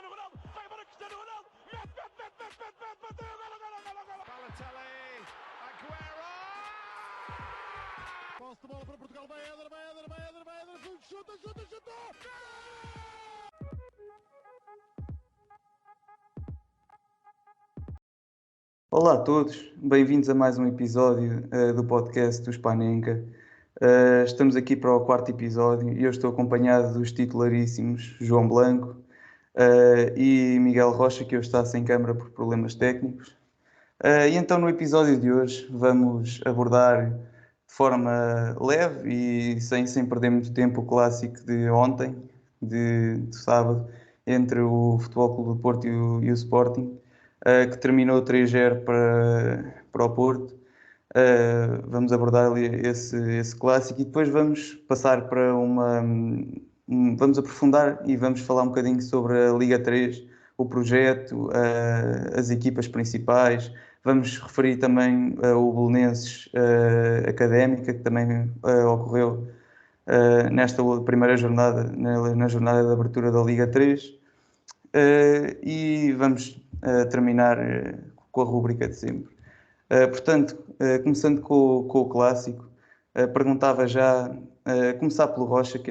Cristiano Ronaldo, vai embora Cristiano Ronaldo, mete, bateu, golo. Balotelli, Aguero! Posse de bola para Portugal, vai Éder, chuta! Olá a todos, bem-vindos a mais um episódio do podcast do Spanenka. Estamos aqui para o quarto episódio e eu estou acompanhado dos titularíssimos João Blanco e Miguel Rocha, que hoje está sem câmara por problemas técnicos. E então no episódio de hoje vamos abordar de forma leve e sem perder muito tempo o clássico de ontem, de sábado, entre o Futebol Clube do Porto e o Sporting, que terminou 3-0 para o Porto. Vamos abordar ali esse clássico e depois vamos passar para vamos aprofundar e vamos falar um bocadinho sobre a Liga 3, o projeto, as equipas principais. Vamos referir também o Belenenses Académica, que também ocorreu nesta primeira jornada, na jornada de abertura da Liga 3. E vamos terminar com a rúbrica de sempre. Portanto, começando com o clássico, perguntava já, começar pelo Rocha, que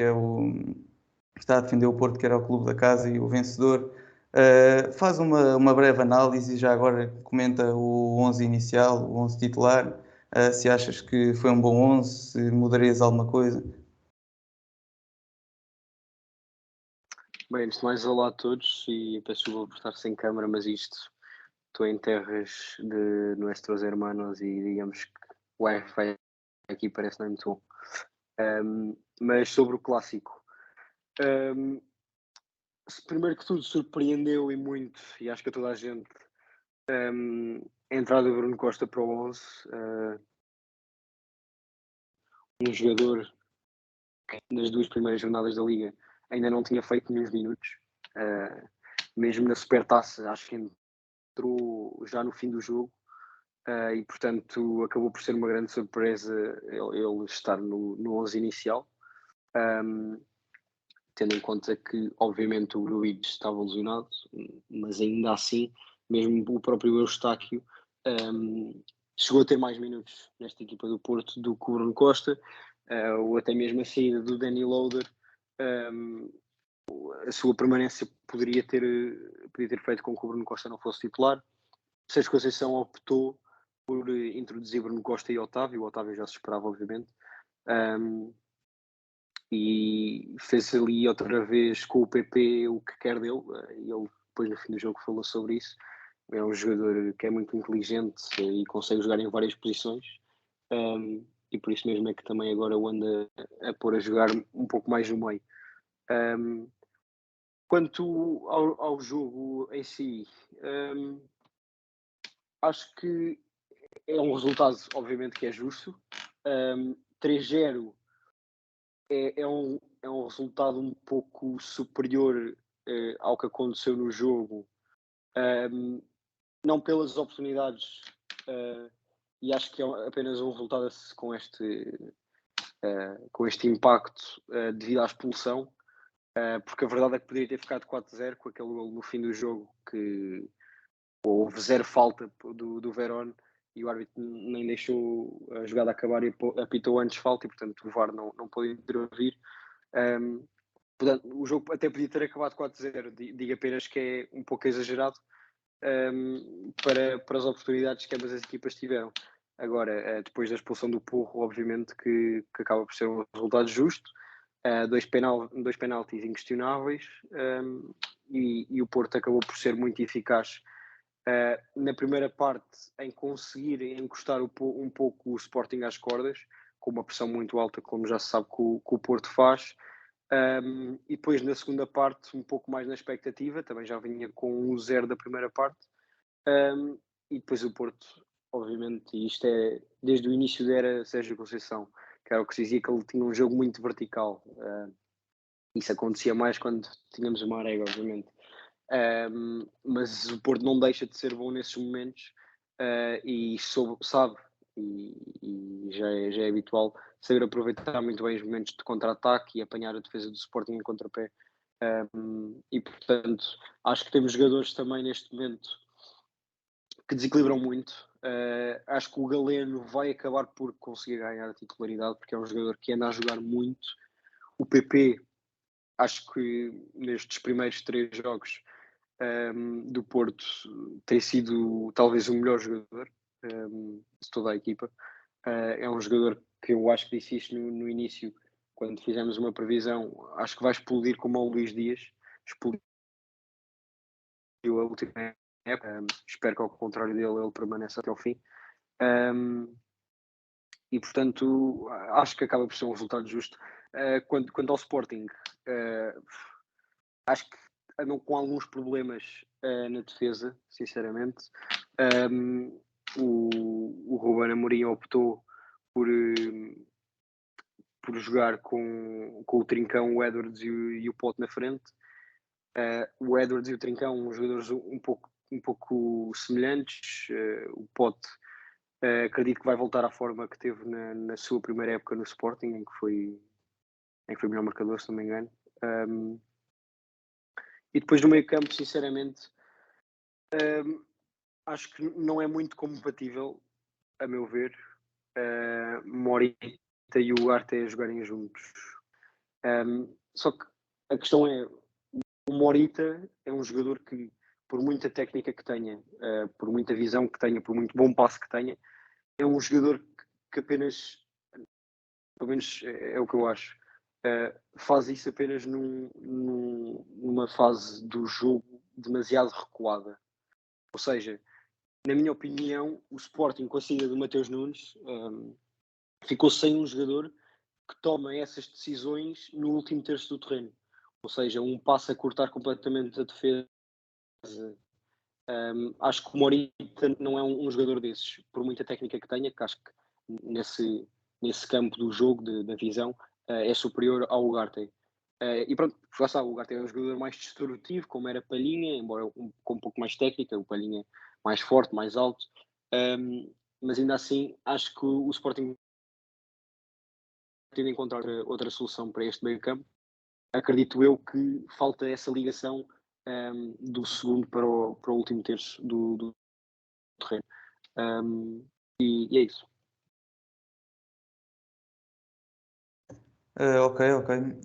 está a defender o Porto, que era o clube da casa e o vencedor. Faz uma breve análise e já agora comenta o 11 inicial, o 11 titular, se achas que foi um bom 11, se mudarias alguma coisa. Bem, antes de mais, olá a todos e peço desculpa por estar sem câmara, mas estou em terras de nuestros hermanos e digamos que o Wi-Fi aqui parece não é muito bom. Mas sobre o clássico, primeiro que tudo surpreendeu e muito, e acho que a toda a gente, a entrada do Bruno Costa para o 11, um jogador que nas duas primeiras jornadas da Liga ainda não tinha feito nenhum minutos, mesmo na Supertaça, acho que entrou já no fim do jogo e portanto acabou por ser uma grande surpresa ele estar no 11 inicial, tendo em conta que obviamente o Luís estava lesionado, mas ainda assim mesmo o próprio Eustáquio chegou a ter mais minutos nesta equipa do Porto do que o Bruno Costa, ou até mesmo a saída do Danny Loader, a sua permanência poderia ter feito com que o Bruno Costa não fosse titular. Sérgio Conceição optou por introduzir Bruno Costa e Otávio. O Otávio já se esperava, obviamente. E fez ali outra vez com o PP o que quer dele. Ele depois no fim do jogo falou sobre isso. É um jogador que é muito inteligente e consegue jogar em várias posições. E por isso mesmo é que também agora o anda a pôr a jogar um pouco mais no meio. Quanto ao jogo em si, acho que é um resultado, obviamente, que é justo. 3-0 é um resultado um pouco superior ao que aconteceu no jogo, não pelas oportunidades, e acho que é apenas um resultado com este impacto devido à expulsão, porque a verdade é que poderia ter ficado 4-0 com aquele gol no fim do jogo que houve zero falta do Verón e o árbitro nem deixou a jogada acabar e apitou antes falta e portanto o VAR não pôde intervir. Portanto, o jogo até podia ter acabado 4-0, digo apenas que é um pouco exagerado para as oportunidades que ambas as equipas tiveram. Agora, depois da expulsão do Porro, obviamente que acaba por ser um resultado justo, dois penaltis inquestionáveis, e o Porto acabou por ser muito eficaz na primeira parte em conseguir encostar um pouco o Sporting às cordas, com uma pressão muito alta, como já se sabe que o Porto faz. E depois na segunda parte um pouco mais na expectativa, também já vinha com 1-0 da primeira parte, e depois o Porto, obviamente, e isto é desde o início da era Sérgio Conceição, que era o que se dizia, que ele tinha um jogo muito vertical. Isso acontecia mais quando tínhamos o Marega, obviamente, mas o Porto não deixa de ser bom nesses momentos, e sabe, e já é habitual, saber aproveitar muito bem os momentos de contra-ataque e apanhar a defesa do Sporting em contrapé, E portanto, acho que temos jogadores também neste momento que desequilibram muito. Acho que o Galeno vai acabar por conseguir ganhar a titularidade, porque é um jogador que anda a jogar muito. O PP, acho que nestes primeiros 3 jogos do Porto, tem sido talvez o melhor jogador de toda a equipa. É um jogador que eu acho que disse isto no início, quando fizemos uma previsão. Acho que vai explodir como o Luís Dias explodiu a última época. Espero que, ao contrário dele, ele permaneça até ao fim. E portanto, acho que acaba por ser um resultado justo. Quanto ao Sporting, acho que andam com alguns problemas na defesa, sinceramente. O Ruben Amorim optou por jogar com o Trincão, o Edwards e o Pote na frente. O Edwards e o Trincão, jogadores um pouco semelhantes. O Pote, acredito que vai voltar à forma que teve na sua primeira época no Sporting, em que foi o melhor marcador, se não me engano. E depois no meio campo, sinceramente, acho que não é muito compatível, a meu ver, Morita e o Ugarte jogarem juntos. Só que a questão é, o Morita é um jogador que, por muita técnica que tenha, por muita visão que tenha, por muito bom passe que tenha, é um jogador que apenas, pelo menos é o que eu acho, faz isso apenas numa fase do jogo demasiado recuada. Ou seja, na minha opinião, o Sporting, com a saída do Mateus Nunes, ficou sem um jogador que toma essas decisões no último terço do terreno. Ou seja, um passo a cortar completamente a defesa. Acho que o Morita não é um jogador desses, por muita técnica que tenha, que acho que nesse campo do jogo, da visão, é superior ao Ugarte. E pronto, já sabe, o Ugarte é um jogador mais destrutivo, como era Palhinha, embora com um pouco mais técnica, o Palhinha mais forte, mais alto. Mas ainda assim, acho que o Sporting tem de encontrar outra solução para este meio campo. Acredito eu que falta essa ligação do segundo para o último terço do terreno. E é isso. Ok.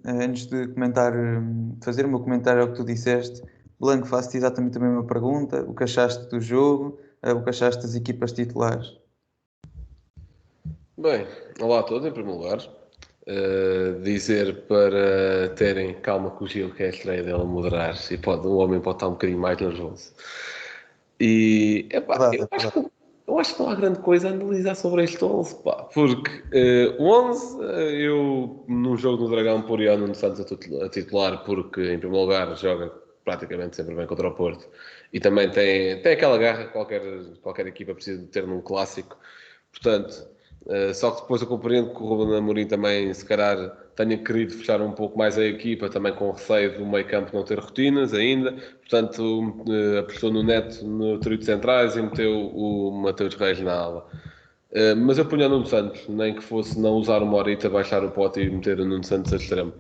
Antes de comentar, fazer o meu comentário ao que tu disseste, Blanco, faço-te exatamente a mesma pergunta. O que achaste do jogo? O que achaste das equipas titulares? Bem, olá a todos, em primeiro lugar. Dizer para terem calma com o Gil, que é a estreia dele, moderar-se, e o homem pode estar um bocadinho mais nervoso. E, eu acho que não há grande coisa a analisar sobre este 11, pá, porque o 11, eu num jogo do Dragão por Nuno Santos a titular, porque em primeiro lugar joga praticamente sempre bem contra o Porto, e também tem aquela garra que qualquer equipa precisa de ter num clássico. Portanto, só que depois eu compreendo que o Ruben Amorim também, se calhar, tenha querido fechar um pouco mais a equipa, também com receio do meio campo não ter rotinas ainda. Portanto, apostou no Neto no trio de centrais e meteu o Mateus Reis na ala. Mas eu punha o Nuno Santos, nem que fosse não usar o Morita, baixar o pote e meter o Nuno Santos a extremo.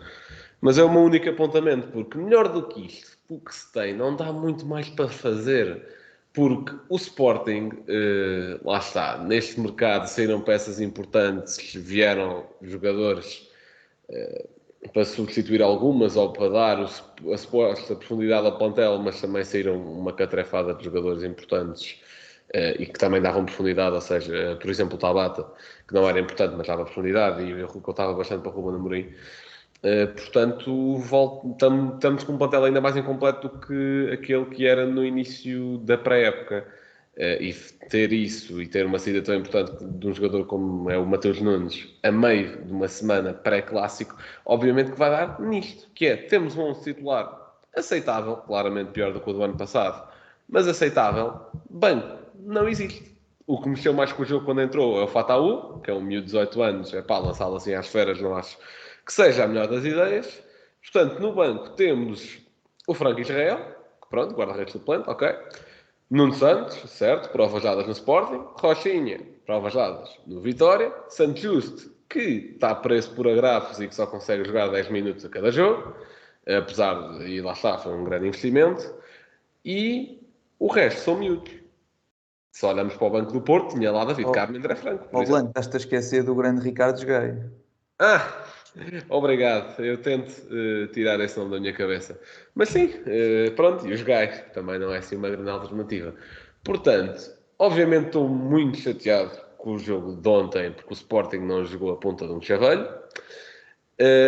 Mas é o meu único apontamento, porque melhor do que isto, o que se tem, não dá muito mais para fazer. Porque o Sporting, lá está, neste mercado saíram peças importantes, vieram jogadores para substituir algumas ou para dar a suposta profundidade ao plantel, mas também saíram uma catrefada de jogadores importantes e que também davam profundidade, ou seja, por exemplo o Tabata, que não era importante, mas dava profundidade, e eu contava bastante para o Ruben Amorim. Portanto, estamos com um plantel ainda mais incompleto do que aquele que era no início da pré-época. E ter isso e ter uma saída tão importante de um jogador como é o Mateus Nunes a meio de uma semana pré-clássico, obviamente que vai dar nisto, que é, temos um 11 titular aceitável, claramente pior do que o do ano passado, mas aceitável. Banco não existe. O que mexeu mais com o jogo quando entrou é o Fataú, que é um miúdo de 18 anos, lançá-lo assim às feras, não acho que seja a melhor das ideias. Portanto, no banco temos o Franco Israel, que pronto, guarda-redes suplente, ok. Nuno Santos, certo, provas dadas no Sporting. Rochinha, provas dadas no Vitória. Santos Justo, que está preso por agravos e que só consegue jogar 10 minutos a cada jogo. apesar de, e lá está, foi um grande investimento, e o resto são miúdos. Se olhamos para o Banco do Porto, tinha lá David Carmo e André Franco. Ó Blanco, estás-te a esquecer do grande Ricardo Gaio. Ah, obrigado. Eu tento tirar esse nome da minha cabeça. Mas sim, pronto, e os gajos, também não é assim uma grande alternativa. Portanto, obviamente estou muito chateado com o jogo de ontem, porque o Sporting não jogou a ponta de um chavalho.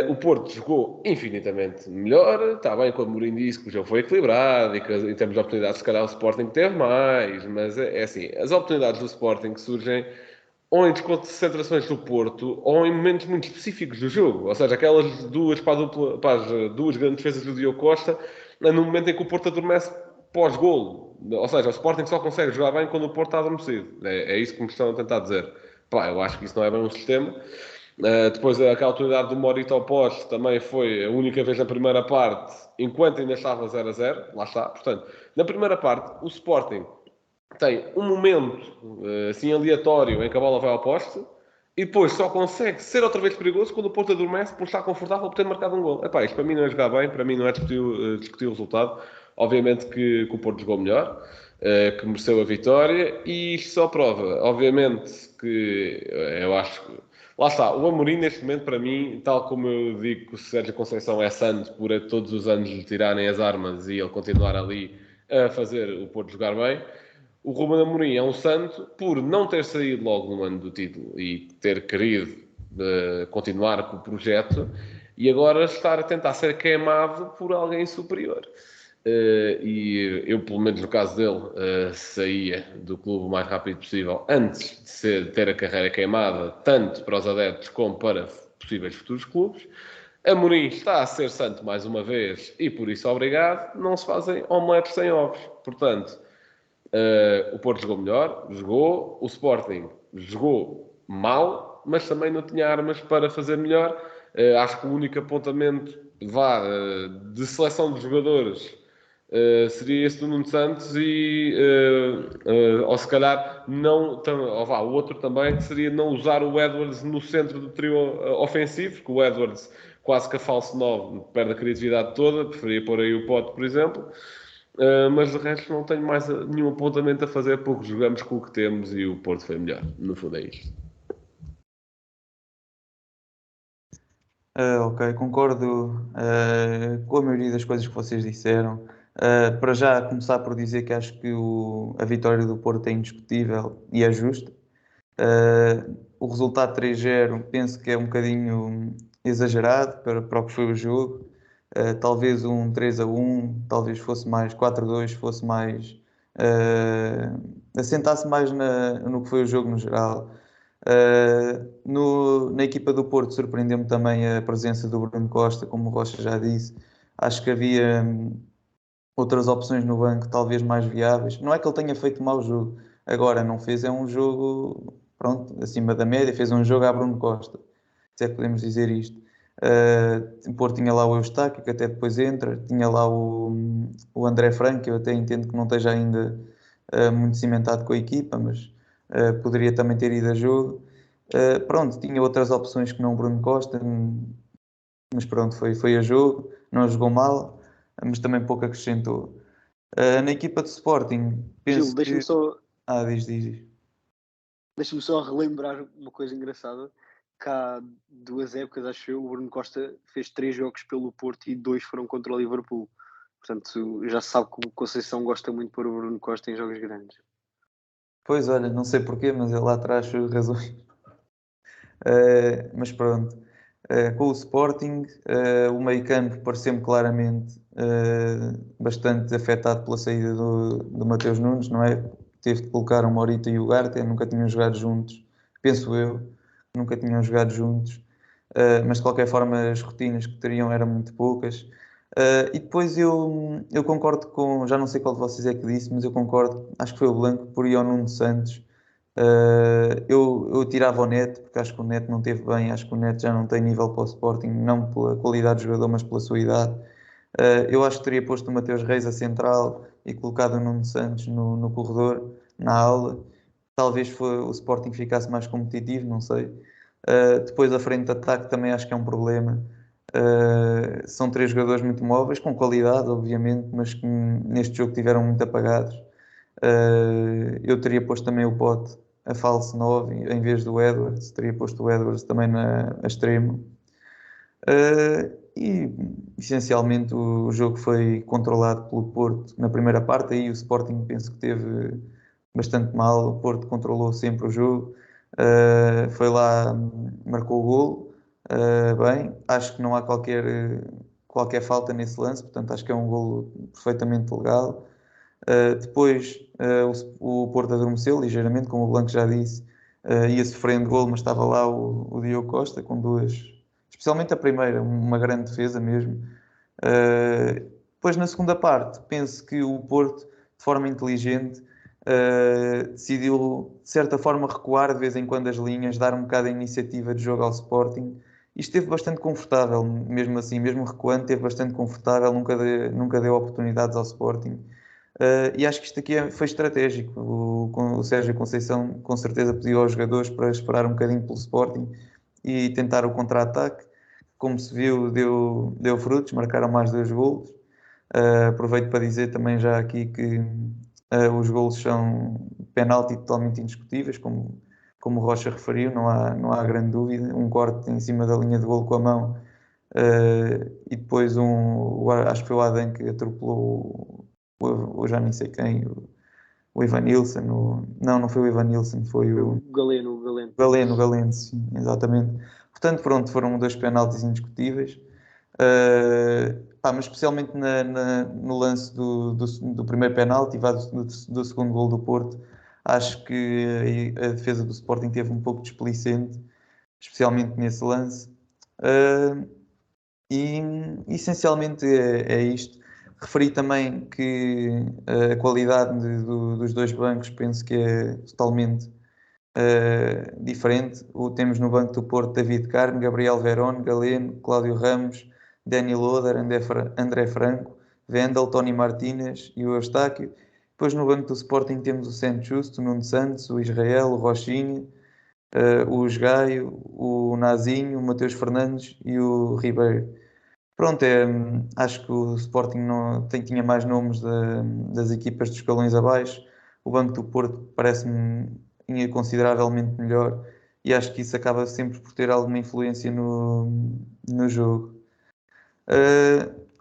O Porto jogou infinitamente melhor. Está bem, quando o Mourinho disse que o jogo foi equilibrado e que em termos de oportunidades, se calhar o Sporting teve mais. Mas é assim, as oportunidades do Sporting surgem ou em desconcentrações do Porto, ou em momentos muito específicos do jogo. Ou seja, aquelas duas para as duas grandes defesas do Diogo Costa, no momento em que o Porto adormece pós-golo. Ou seja, o Sporting só consegue jogar bem quando o Porto está adormecido. É isso que me estão a tentar dizer. Pá, eu acho que isso não é bem um sistema. Depois, aquela oportunidade do Morita ao poste também foi a única vez na primeira parte, enquanto ainda estava 0-0. Lá está. Portanto, na primeira parte, o Sporting tem um momento assim aleatório em que a bola vai ao poste e depois só consegue ser outra vez perigoso quando o Porto adormece por estar confortável por ter marcado um gol. Epá, isto para mim não é jogar bem, para mim não é discutir o resultado. Obviamente que o Porto jogou melhor, que mereceu a vitória, e isto só prova, obviamente, que eu acho que lá está, o Amorim neste momento para mim, tal como eu digo que o Sérgio Conceição é santo por todos os anos lhe tirarem as armas e ele continuar ali a fazer o Porto jogar bem, o Ruben Amorim é um santo por não ter saído logo no ano do título e ter querido continuar com o projeto e agora estar a tentar ser queimado por alguém superior. E eu, pelo menos no caso dele, saía do clube o mais rápido possível antes de ter a carreira queimada, tanto para os adeptos como para possíveis futuros clubes. Amorim está a ser santo mais uma vez e por isso obrigado. Não se fazem omeletes sem ovos. Portanto, o Porto jogou melhor, jogou. O Sporting jogou mal, mas também não tinha armas para fazer melhor. Acho que o único apontamento de seleção de jogadores seria esse do Nuno Santos ou se calhar não, o outro também seria não usar o Edwards no centro do trio ofensivo, porque o Edwards quase que a falso 9 perde a criatividade toda, preferia pôr aí o Pote, por exemplo. Mas de resto não tenho mais nenhum apontamento a fazer porque jogamos com o que temos e o Porto foi melhor. No fundo é isto. Ok, concordo com a maioria das coisas que vocês disseram. Para já começar por dizer que acho que a vitória do Porto é indiscutível e é justa. O resultado 3-0 penso que é um bocadinho exagerado para o que foi o jogo. Talvez um 3-1, talvez fosse mais 4-2, fosse mais assentasse mais no que foi o jogo no geral. Na equipa do Porto surpreendeu-me também a presença do Bruno Costa, como o Rocha já disse. Acho que havia outras opções no banco, talvez mais viáveis. Não é que ele tenha feito mau jogo, agora não fez, é um jogo pronto, acima da média, fez um jogo a Bruno Costa, se é que podemos dizer isto. O Porto tinha lá o Eustáquio, que até depois entra, tinha lá o André Franco, que eu até entendo que não esteja ainda muito cimentado com a equipa, mas poderia também ter ido a jogo. Pronto, tinha outras opções que não o Bruno Costa, mas pronto, foi a jogo, não jogou mal, mas também pouco acrescentou. Na equipa de Sporting, penso Gil, deixa-me que... só, diz. deixa-me só relembrar uma coisa engraçada. Que há 2 épocas, acho eu, o Bruno Costa fez 3 jogos pelo Porto e 2 foram contra o Liverpool. Portanto, já se sabe que o Conceição gosta muito de pôr o Bruno Costa em jogos grandes. Pois, olha, não sei porquê, mas ele lá atrás fez razões. Mas pronto. Com o Sporting, o meio-campo pareceu-me claramente bastante afetado pela saída do Mateus Nunes, não é? Teve de colocar o Morita e o Ugarte, nunca tinham jogado juntos, penso eu, nunca tinham jogado juntos, mas de qualquer forma as rotinas que teriam eram muito poucas. E depois eu concordo com, já não sei qual de vocês é que disse, mas eu concordo, acho que foi o Blanco, por ir ao Nuno Santos. Eu tirava o Neto, porque acho que o Neto não teve bem, acho que o Neto já não tem nível para o Sporting, não pela qualidade do jogador, mas pela sua idade. Eu acho que teria posto o Mateus Reis a central e colocado o Nuno Santos no corredor, na aula. Talvez o Sporting ficasse mais competitivo, não sei. Depois a frente de ataque também acho que é um problema. São 3 jogadores muito móveis, com qualidade, obviamente, mas que neste jogo tiveram muito apagados. Eu teria posto também o Pote a falso 9 em vez do Edwards, teria posto o Edwards também a extremo. E essencialmente o jogo foi controlado pelo Porto na primeira parte, aí o Sporting penso que teve bastante mal, o Porto controlou sempre o jogo, foi lá, marcou o golo, bem, acho que não há qualquer falta nesse lance, portanto acho que é um golo perfeitamente legal. Depois o Porto adormeceu ligeiramente, como o Blanco já disse, ia sofrendo golo, mas estava lá o Diogo Costa com duas, especialmente a primeira, uma grande defesa mesmo. Depois na segunda parte, penso que o Porto, de forma inteligente, decidiu de certa forma recuar de vez em quando as linhas, dar um bocado a iniciativa de jogo ao Sporting e esteve bastante confortável, mesmo assim, mesmo recuando, esteve bastante confortável, nunca deu oportunidades ao Sporting. E acho que isto aqui foi estratégico. O Sérgio Conceição com certeza pediu aos jogadores para esperar um bocadinho pelo Sporting e tentar o contra-ataque. Como se viu, deu frutos, marcaram mais 2 golos. Aproveito para dizer também já aqui que os golos são penalti totalmente indiscutíveis, como o Rocha referiu, não há grande dúvida. Um corte em cima da linha de golo com a mão e depois acho que foi o Adam que atropelou o já nem sei quem, o Ivan Nilsson. Não foi o Ivan Nilsson, foi o Galeno, sim, exatamente. Portanto, pronto, foram 2 penaltis indiscutíveis. Mas especialmente no lance do primeiro penalti, do segundo gol do Porto, acho que a defesa do Sporting teve um pouco displicente, especialmente nesse lance. E essencialmente é isto. Referi também que a qualidade dos 2 bancos penso que é totalmente diferente. Temos no banco do Porto David Carmo, Gabriel Verón, Galeno, Cláudio Ramos, Dani Loader, André Franco, Vendel, Tony Martínez e o Eustáquio. Depois no banco do Sporting temos o Santos Justo, o Nuno Santos, o Israel, o Rochinha, o Gaio, o Nazinho, o Mateus Fernandes e o Ribeiro. Pronto, acho que o Sporting tinha mais nomes das equipas dos escalões abaixo. O banco do Porto parece-me consideravelmente melhor e acho que isso acaba sempre por ter alguma influência no jogo.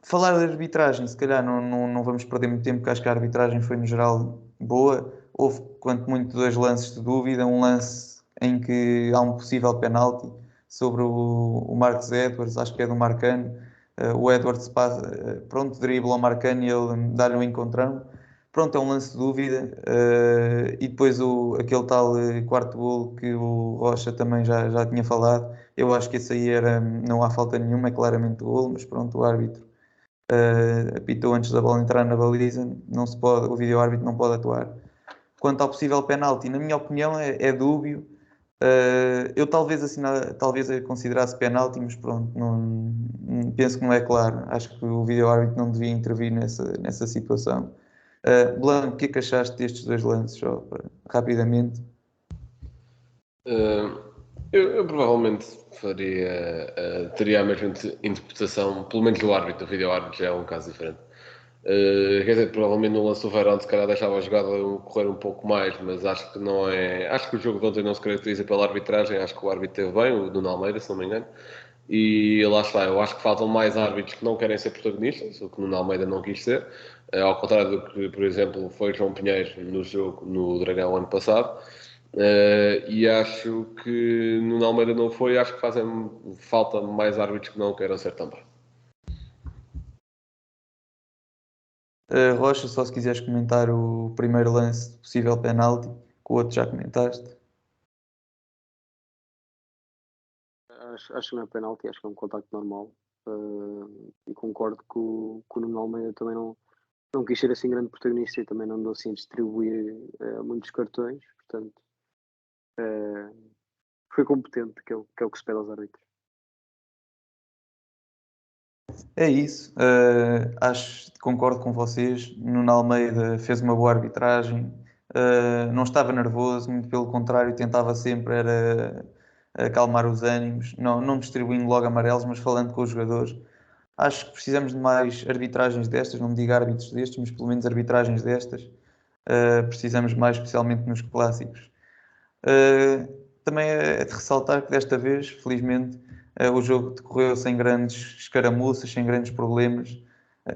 Falar de arbitragem, se calhar não vamos perder muito tempo, porque acho que a arbitragem foi no geral boa. Houve, quanto muito, 2 lances de dúvida. Um lance em que há um possível penalti sobre o Marcos Edwards, acho que é do Marcano. O Edwards passa, pronto, dribla o Marcano e ele dá-lhe um encontrão. Pronto, é um lance de dúvida. E depois aquele tal quarto golo que o Rocha também já tinha falado. Eu acho que esse aí não há falta nenhuma, é claramente golo, mas pronto, o árbitro apitou antes da bola entrar na baliza, o vídeo-árbitro não pode atuar. Quanto ao possível penalti, na minha opinião é dúbio. Eu talvez a considerasse penalti, mas pronto, penso que não é claro. Acho que o vídeo-árbitro não devia intervir nessa situação. Blanco, o que é que achaste destes 2 lances, rapidamente? Eu provavelmente teria a mesma interpretação, pelo menos do árbitro. O vídeo-árbitro já é um caso diferente. Quer dizer, provavelmente no lance do Verón se calhar deixava a jogada correr um pouco mais, mas acho que não é. Acho que o jogo de ontem não se caracteriza pela arbitragem. Acho que o árbitro teve bem, o Nuno Almeida, se não me engano. E lá está, eu acho que faltam mais árbitros que não querem ser protagonistas, o que o Nuno Almeida não quis ser, ao contrário do que, por exemplo, foi João Pinheiro no jogo no Dragão ano passado. E acho que Nuno Almeida não foi, acho que fazem falta mais árbitros que não queiram ser também. Rocha, só se quiseres comentar o primeiro lance de possível penalti, que o outro já comentaste. Acho que não é penalti, acho que é um contacto normal. E concordo que o Nuno Almeida também não quis ser assim grande protagonista e também não andou assim a distribuir muitos cartões. Portanto, foi competente, que é o que se pede aos árbitros. É isso, concordo com vocês. Nuno Almeida fez uma boa arbitragem, não estava nervoso, muito pelo contrário, tentava sempre era acalmar os ânimos, não distribuindo logo amarelos, mas falando com os jogadores. Acho que precisamos de mais arbitragens destas, não me digo árbitros destes, mas pelo menos arbitragens destas. Precisamos mais, especialmente nos clássicos. Também é de ressaltar que desta vez, felizmente, o jogo decorreu sem grandes escaramuças, sem grandes problemas.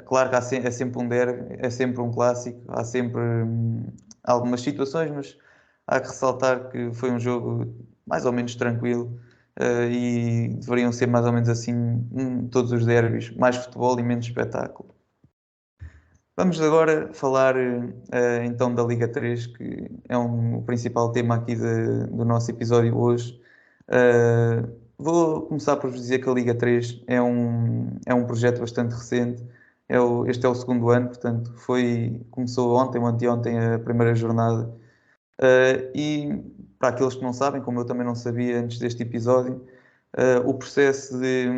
Claro que é sempre um derby, é sempre um clássico, há sempre algumas situações, mas há que ressaltar que foi um jogo mais ou menos tranquilo e deveriam ser mais ou menos assim todos os derbys, mais futebol e menos espetáculo. Vamos agora falar então da Liga 3, que é o principal tema aqui do nosso episódio hoje. Vou começar por vos dizer que a Liga 3 é um projeto bastante recente. Este é o segundo ano, portanto começou ontem ou anteontem a primeira jornada. E para aqueles que não sabem, como eu também não sabia antes deste episódio, o processo de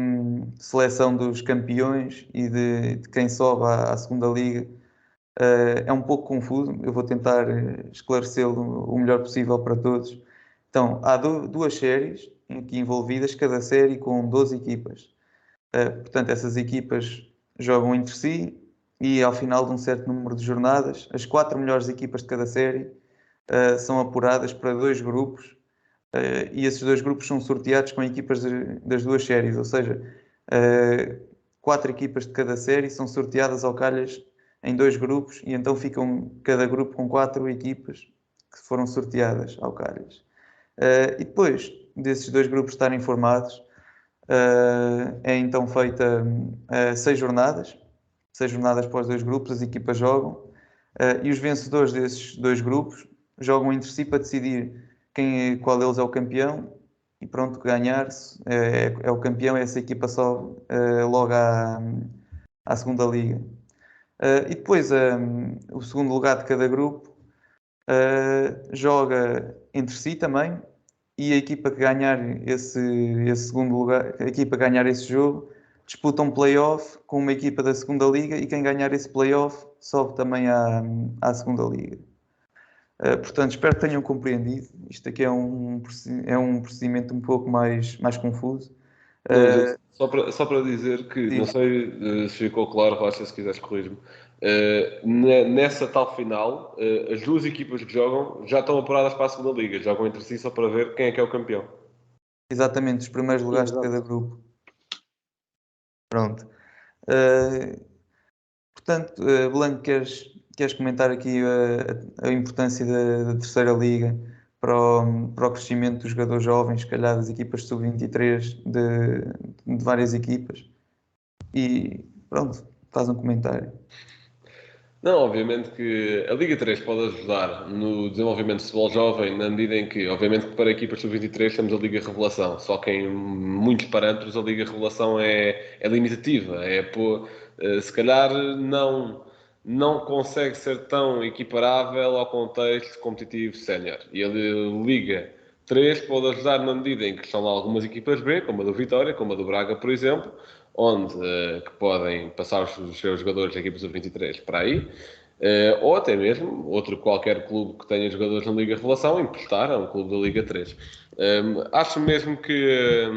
seleção dos campeões e de quem sobe à segunda liga é um pouco confuso. Eu vou tentar esclarecê-lo o melhor possível para todos. Então, há duas séries aqui envolvidas, cada série com 12 equipas. Portanto, essas equipas jogam entre si e ao final de um certo número de jornadas, as 4 melhores equipas de cada série são apuradas para 2 grupos e esses 2 grupos são sorteados com equipas das 2 séries, ou seja, 4 equipas de cada série são sorteadas ao calhas em 2 grupos e então ficam cada grupo com 4 equipas que foram sorteadas ao calhas. E depois desses 2 grupos estarem formados, é então feita 6 jornadas para os 2 grupos, as equipas jogam e os vencedores desses 2 grupos jogam entre si para decidir qual deles é o campeão e pronto, ganhar é o campeão, essa equipa sobe logo à segunda liga. E depois o segundo lugar de cada grupo joga entre si também e a equipa que ganhar esse segundo lugar, a equipa que ganhar esse jogo disputa um play-off com uma equipa da segunda liga e quem ganhar esse play-off sobe também à segunda liga. Portanto, espero que tenham compreendido. Isto aqui é um procedimento um pouco mais confuso. Só para dizer que, Sim. não sei se ficou claro, Rocha, se quiseres corrigir-me, nessa tal final, as 2 equipas que jogam já estão apuradas para a segunda liga, jogam entre si só para ver quem é que é o campeão. Exatamente, os primeiros lugares de cada grupo. Pronto. Portanto, Blanco, queres comentar aqui a importância da terceira liga para o crescimento dos jogadores jovens, se calhar das equipas sub-23, de várias equipas? E pronto, faz um comentário. Não, obviamente que a Liga 3 pode ajudar no desenvolvimento do futebol jovem, na medida em que, obviamente, que para equipas sub-23 temos a Liga Revelação, só que em muitos parâmetros a Liga Revelação é limitativa, se calhar não consegue ser tão equiparável ao contexto competitivo sénior. E a Liga 3 pode ajudar na medida em que estão lá algumas equipas B, como a do Vitória, como a do Braga, por exemplo, onde que podem passar os seus jogadores da equipa sub-23 para aí, ou até mesmo outro qualquer clube que tenha jogadores na Liga Revelação emprestar a um clube da Liga 3. Acho mesmo que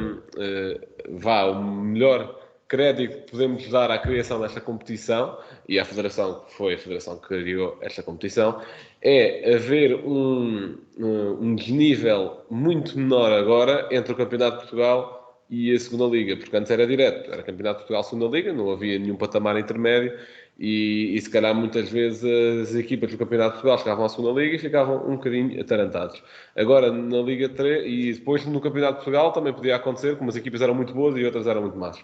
o melhor crédito que podemos dar à criação desta competição e à federação, que foi a federação que criou esta competição, é haver um desnível muito menor agora entre o Campeonato de Portugal e a segunda liga, porque antes era direto, era Campeonato de Portugal, segunda liga, não havia nenhum patamar intermédio e se calhar muitas vezes as equipas do Campeonato de Portugal chegavam à segunda liga e ficavam um bocadinho atarantados. Agora na Liga 3 e depois no Campeonato de Portugal também podia acontecer, como as equipas eram muito boas e outras eram muito más.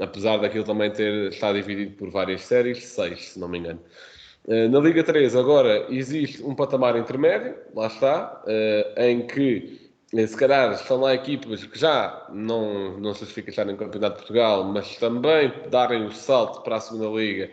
Apesar daquilo também está dividido por várias séries, 6 se não me engano. Na Liga 3 agora existe um patamar intermédio, lá está, em que se calhar estão lá equipas que já não se justifica estar no Campeonato de Portugal, mas também darem o salto para a segunda liga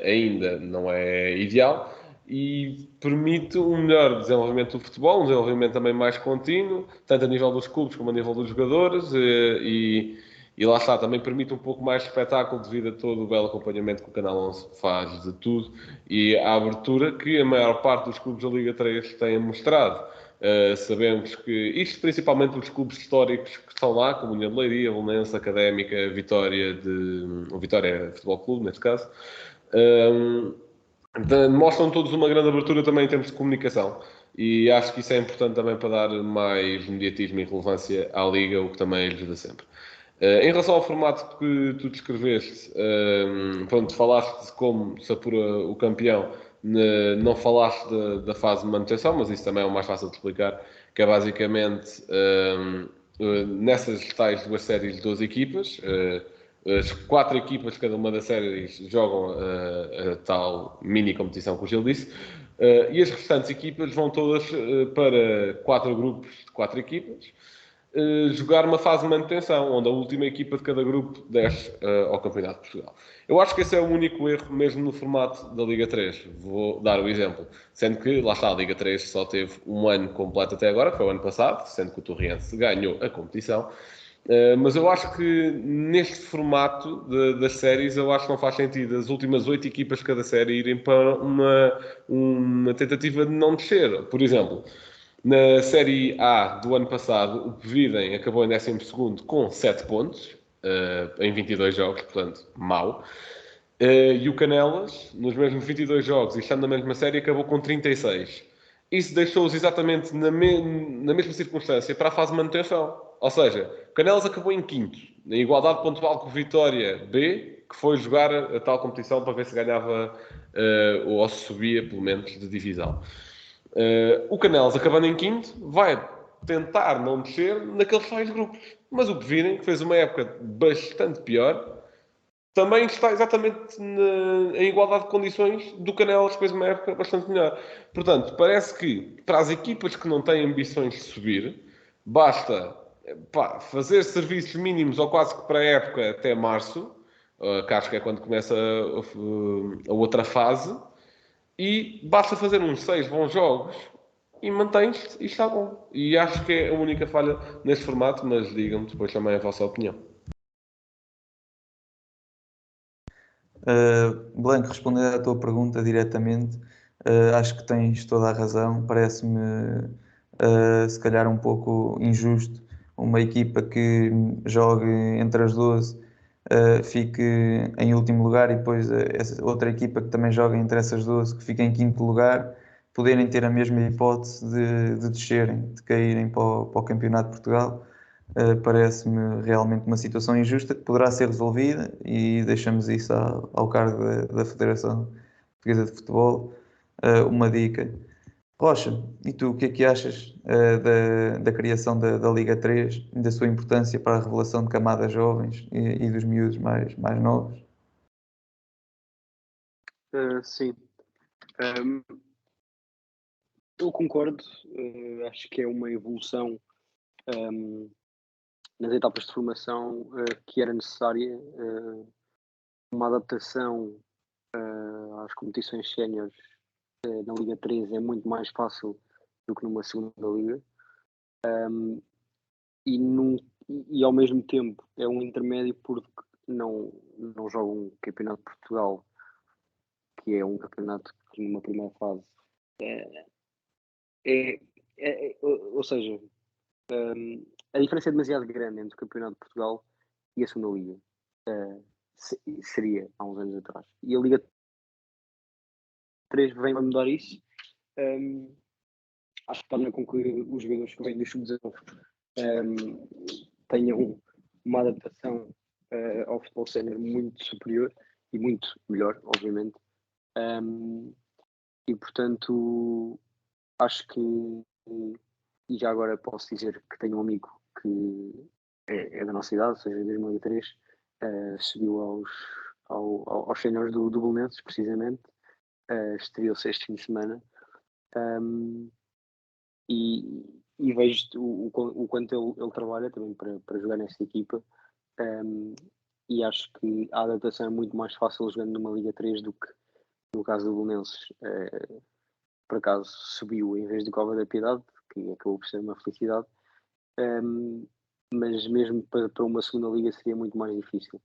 ainda não é ideal e permite um melhor desenvolvimento do futebol, um desenvolvimento também mais contínuo, tanto a nível dos clubes como a nível dos jogadores e lá está, também permite um pouco mais de espetáculo devido a todo o belo acompanhamento que o Canal 11 faz de tudo e a abertura que a maior parte dos clubes da Liga 3 têm mostrado. Sabemos que isto principalmente os clubes históricos que estão lá, como União de Leiria, Belenenses, Académica, Vitória Futebol Clube, neste caso, mostram todos uma grande abertura também em termos de comunicação. E acho que isso é importante também para dar mais mediatismo e relevância à Liga, o que também ajuda sempre. Em relação ao formato que tu descreveste, pronto, falaste de como se apura o campeão, não falaste da fase de manutenção, mas isso também é o mais fácil de explicar, que é basicamente nessas tais duas séries de 12 equipas, as 4 equipas de cada uma das séries jogam a tal mini competição que o Gil disse, e as restantes equipas vão todas para 4 grupos de 4 equipas, jogar uma fase de manutenção, onde a última equipa de cada grupo desce ao Campeonato de Portugal. Eu acho que esse é o único erro, mesmo no formato da Liga 3. Vou dar o exemplo. Sendo que, lá está, a Liga 3 só teve um ano completo até agora, que foi o ano passado, sendo que o Torriense ganhou a competição. Mas eu acho que neste formato das séries, eu acho que não faz sentido as últimas 8 equipas de cada série irem para uma tentativa de não descer. Por exemplo, na Série A do ano passado, o Pevidem acabou em 12º com 7 pontos, em 22 jogos, portanto, mau. E o Canelas, nos mesmos 22 jogos e estando na mesma série, acabou com 36. Isso deixou-os exatamente na mesma circunstância para a fase de manutenção. Ou seja, o Canelas acabou em 5º, na igualdade pontual com o Vitória B, que foi jogar a tal competição para ver se ganhava ou se subia, pelo menos, de divisão. O Canelas, acabando em 5º, vai tentar não descer naqueles tais grupos. Mas o Pevidem, que fez uma época bastante pior, também está exatamente em igualdade de condições do Canelas, que fez uma época bastante melhor. Portanto, parece que para as equipas que não têm ambições de subir, basta fazer serviços mínimos ou quase que para a época até março, que acho que é quando começa a outra fase, e basta fazer uns 6 bons jogos e mantém-se e está bom. E acho que é a única falha neste formato, mas digam-me depois também a vossa opinião. Blanco, respondendo à tua pergunta diretamente, acho que tens toda a razão. Parece-me, se calhar, um pouco injusto uma equipa que jogue entre as 12 fique em último lugar e depois essa outra equipa que também joga entre essas 12 que fica em quinto lugar poderem ter a mesma hipótese de descerem, de caírem para o Campeonato de Portugal. Parece-me realmente uma situação injusta que poderá ser resolvida e deixamos isso ao cargo da Federação Portuguesa de Futebol. Uma dica. Rocha, e tu o que é que achas da criação da Liga 3 e da sua importância para a revelação de camadas jovens e dos miúdos mais novos? Sim. Eu concordo. Acho que é uma evolução nas etapas de formação que era necessária. Uma adaptação às competições séniores na Liga 3 é muito mais fácil do que numa segunda liga. E ao mesmo tempo é um intermédio porque não joga um campeonato de Portugal, que é um campeonato que numa primeira fase ou seja, a diferença é demasiado grande entre o campeonato de Portugal e a segunda liga. Seria há uns anos atrás. E a Liga 3 vem a mudar isso. Acho que torna com que os jogadores que vêm do sub-19 tenham uma adaptação ao futebol sénior muito superior e muito melhor, obviamente. E portanto, acho que, e já agora posso dizer que tenho um amigo que é da nossa idade, ou seja, em 2003, subiu aos séniores do Belenenses, precisamente, estreou-se este fim de semana. E vejo o quanto ele trabalha também para jogar nessa equipa, e acho que a adaptação é muito mais fácil jogando numa Liga 3 do que no caso do Belenenses. Por acaso subiu em vez do Cova da Piedade, que acabou por ser uma felicidade, mas mesmo para uma segunda liga seria muito mais difícil.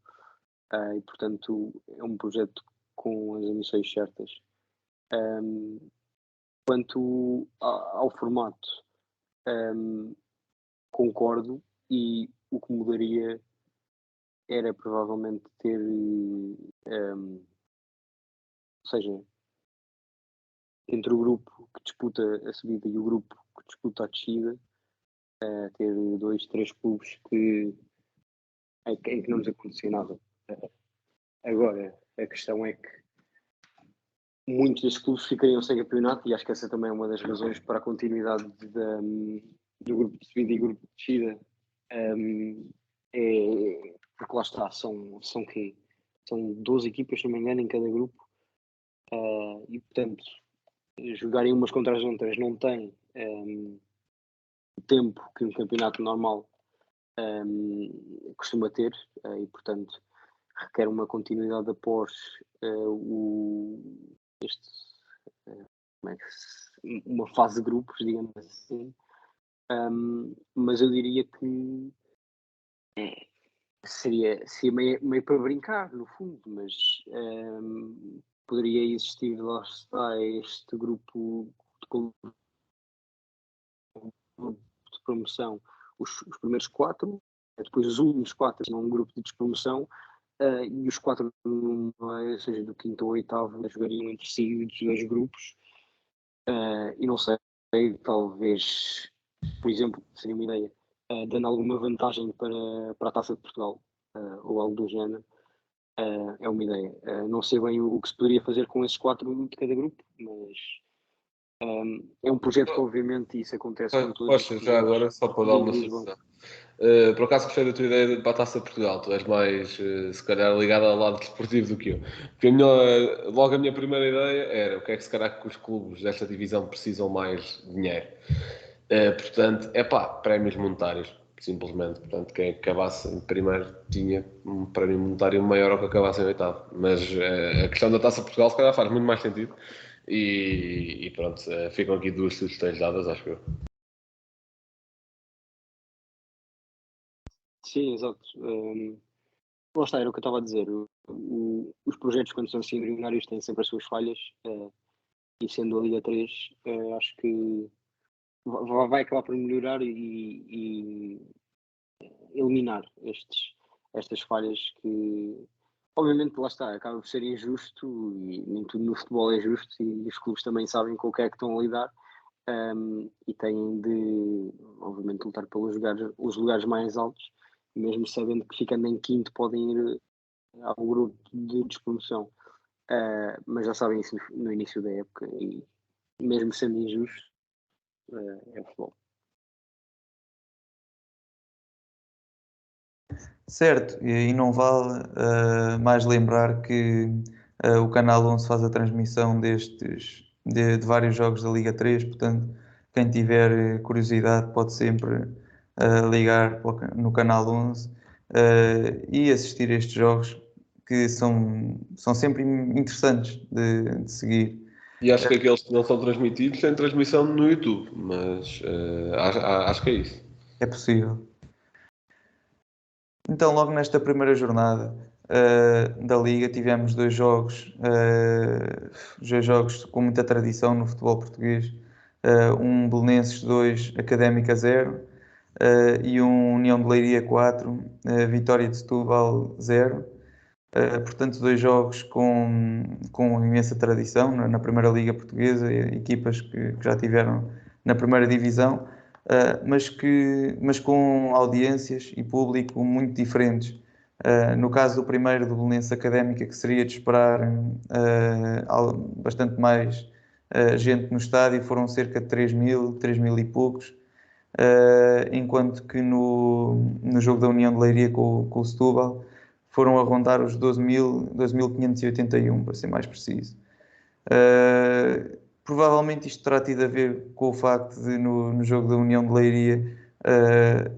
E portanto é um projeto com as ambições certas. Quanto ao formato, concordo, e o que mudaria era provavelmente ter, ou seja, entre o grupo que disputa a subida e o grupo que disputa a descida, ter 2, 3 clubes em que não nos acontecia nada. Agora, a questão é que muitos desses clubes ficariam sem campeonato, e acho que essa também é uma das razões para a continuidade do grupo de subida e grupo de descida. Porque lá está, são quê? São 12 equipas, se não me engano, em cada grupo, e portanto jogarem umas contra as outras não tem o tempo que um campeonato normal costuma ter, e portanto requer uma continuidade após uma fase de grupos, digamos assim. Mas eu diria que seria meio para brincar, no fundo, mas poderia existir, lá está, este grupo de promoção, os primeiros 4, depois os últimos 4 são um grupo de despromoção, e os 4, ou seja, do 5º ao 8º, jogariam entre si dos 2 grupos, e não sei, talvez, por exemplo, seria uma ideia, dando alguma vantagem para a Taça de Portugal, ou algo do género. É uma ideia. Não sei bem o que se poderia fazer com esses 4 de cada grupo, mas é um projeto que, obviamente, isso acontece com todos. Poxa, já agora, só para dar uma sugestão. Por acaso gostei da tua ideia para a Taça de Portugal. Tu és mais, se calhar, ligado ao lado desportivo do que eu. Porque logo a minha primeira ideia era o que é que se calhar que os clubes desta divisão precisam mais de dinheiro. Portanto, prémios monetários, simplesmente. Portanto, quem acabasse em primeiro tinha um prémio monetário maior ao que acabasse em oitavo. Mas a questão da Taça de Portugal se calhar faz muito mais sentido. E pronto, ficam aqui 2 sugestões dadas, acho eu. Sim, exato. Lá está, era o que eu estava a dizer. Os projetos, quando são assim embrionários, têm sempre as suas falhas, e sendo a Liga 3, acho que vai acabar por melhorar e eliminar estas falhas que, obviamente, lá está, acaba por ser injusto, e nem tudo no futebol é justo, e os clubes também sabem com o que é que estão a lidar, e têm de, obviamente, lutar pelos os lugares mais altos, mesmo sabendo que ficando em quinto podem ir ao grupo de despromoção. Mas já sabem isso no início da época, e mesmo sendo injusto, é futebol. Certo, e não vale mais lembrar que o Canal 11 faz a transmissão de vários jogos da Liga 3, portanto, quem tiver curiosidade pode sempre ligar no Canal 11 e assistir a estes jogos, que são sempre interessantes de seguir. E acho que aqueles que não são transmitidos têm transmissão no YouTube, mas acho que é isso. É possível. Então, logo nesta primeira jornada da Liga, tivemos dois jogos com muita tradição no futebol português. Um Belenenses 2, Académica 0, e um União de Leiria 4, Vitória de Setúbal 0. Portanto, dois jogos com imensa tradição na Primeira Liga Portuguesa, equipas que já tiveram na Primeira Divisão, mas com audiências e público muito diferentes. No caso do primeiro, do Belenenses Académica, que seria de esperar bastante mais gente no estádio, foram cerca de 3 mil e poucos, enquanto que no jogo da União de Leiria com o Setúbal foram a rondar os 12.581, para ser mais preciso. Provavelmente isto terá tido a ver com o facto de no jogo da União de Leiria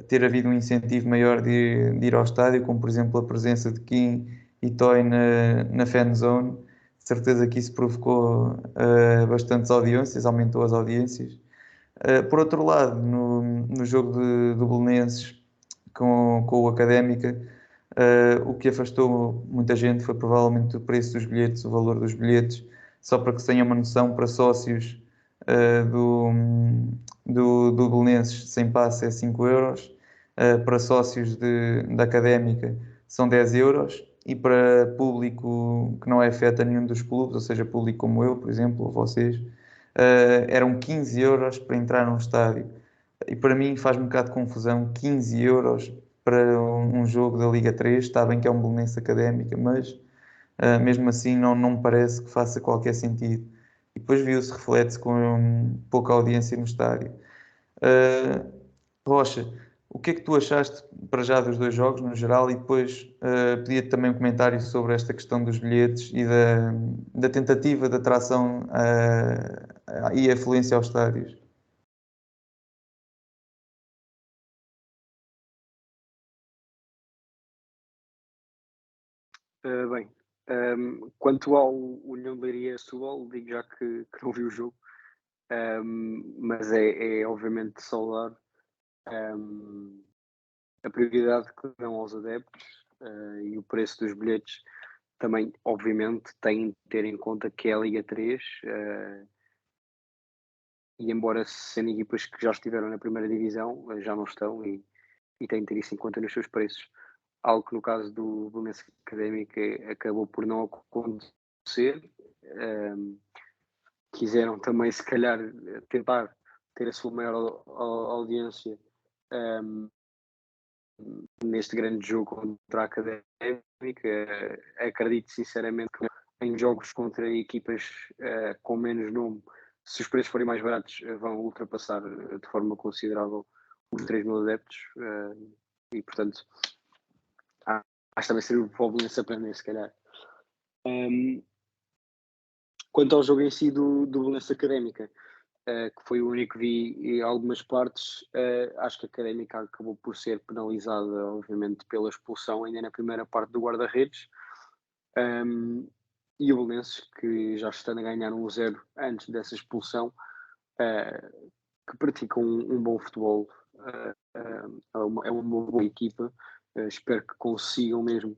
ter havido um incentivo maior de ir ao estádio, como por exemplo a presença de Kim e Toy na fan zone. De certeza que isso provocou bastantes audiências, aumentou as audiências. Por outro lado, no jogo do Belenenses com o Académica, o que afastou muita gente foi provavelmente o preço dos bilhetes, o valor dos bilhetes. Só para que se tenha uma noção, para sócios do Belenenses sem passe é 5 euros. Para sócios da Académica são 10 euros. E para público que não é afeto a nenhum dos clubes, ou seja, público como eu, por exemplo, ou vocês, eram 15 euros para entrar num estádio. E para mim faz-me um bocado de confusão, 15 euros para um jogo da Liga 3, está bem que é um Belenenses Académica, mas mesmo assim não me parece que faça qualquer sentido. E depois viu-se, reflete-se com pouca audiência no estádio. Rocha, o que é que tu achaste para já dos dois jogos no geral e depois pedia-te também um comentário sobre esta questão dos bilhetes e da tentativa de atração e afluência aos estádios? Bem, quanto ao União de Leiria-Setúbal, digo já que não vi o jogo, mas é obviamente saudar a prioridade que dão aos adeptos e o preço dos bilhetes também, obviamente, tem de ter em conta que é a Liga 3 e embora sendo equipas que já estiveram na primeira divisão, já não estão e têm de ter isso em conta nos seus preços. Algo que no caso do Belenenses Académico acabou por não acontecer. Quiseram também, se calhar, tentar ter a sua maior audiência neste grande jogo contra a Académica. Acredito sinceramente que em jogos contra equipas com menos nome, se os preços forem mais baratos, vão ultrapassar de forma considerável os 3.000 adeptos e, portanto, acho que também seria o Belenenses aprender, se calhar. Quanto ao jogo em si do Belenenses Académica, que foi o único que vi em algumas partes, acho que a Académica acabou por ser penalizada, obviamente, pela expulsão ainda na primeira parte do guarda-redes. E o Belenenses, que já está a ganhar 1-0 antes dessa expulsão, que pratica um bom futebol, é uma boa equipa. Espero que consigam mesmo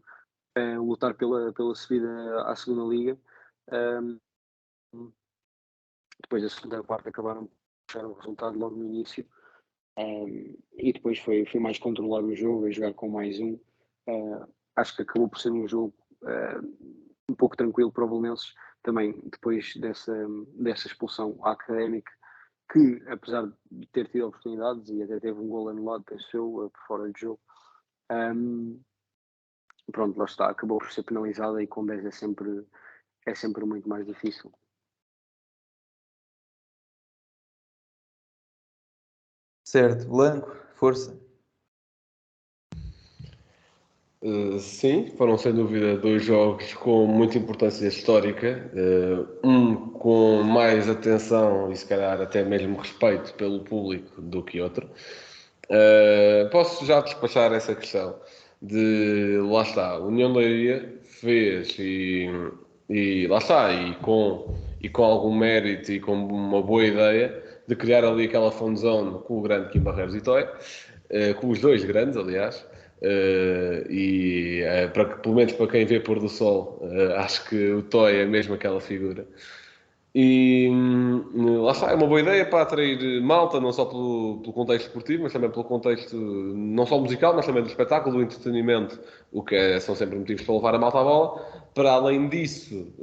lutar pela subida à segunda liga. Depois da segunda parte acabaram por puxar o resultado logo no início e depois foi mais controlado o jogo, a jogar com mais um. Acho que acabou por ser um jogo um pouco tranquilo para o Belenenses, também depois dessa expulsão à Académica, que apesar de ter tido oportunidades e até teve um gol anulado, pensou por fora de jogo, pronto, lá está, acabou por ser penalizada e com 10 é sempre muito mais difícil. Certo, Blanco, força. Sim, foram sem dúvida dois jogos com muita importância histórica, um com mais atenção e se calhar até mesmo respeito pelo público do que outro. Posso já despachar essa questão de, lá está, a União de Leiria fez e lá está, e com algum mérito e com uma boa ideia de criar ali aquela fan zone com o grande Kim Barreiros e Toy, com os dois grandes, aliás. Pelo menos para quem vê pôr do sol, acho que o Toy é mesmo aquela figura. E lá está, é uma boa ideia para atrair malta, não só pelo contexto esportivo, mas também pelo contexto não só musical, mas também do espetáculo, do entretenimento, o que são sempre motivos para levar a malta à bola. Para além disso,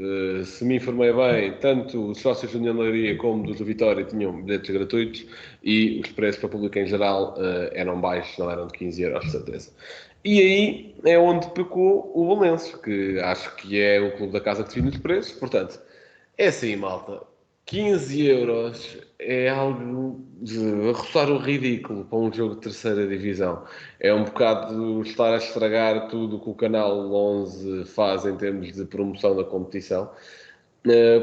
se me informei bem, tanto os sócios da União de Leiria como dos do Vitória tinham bilhetes gratuitos e os preços para o público em geral eram baixos, não eram de 15 euros, de certeza. E aí é onde pecou o Belenenses, que acho que é o clube da casa que define os preços, portanto. É assim, malta. 15 euros é algo de roçar o ridículo para um jogo de terceira divisão. É um bocado estar a estragar tudo o que o Canal 11 faz em termos de promoção da competição.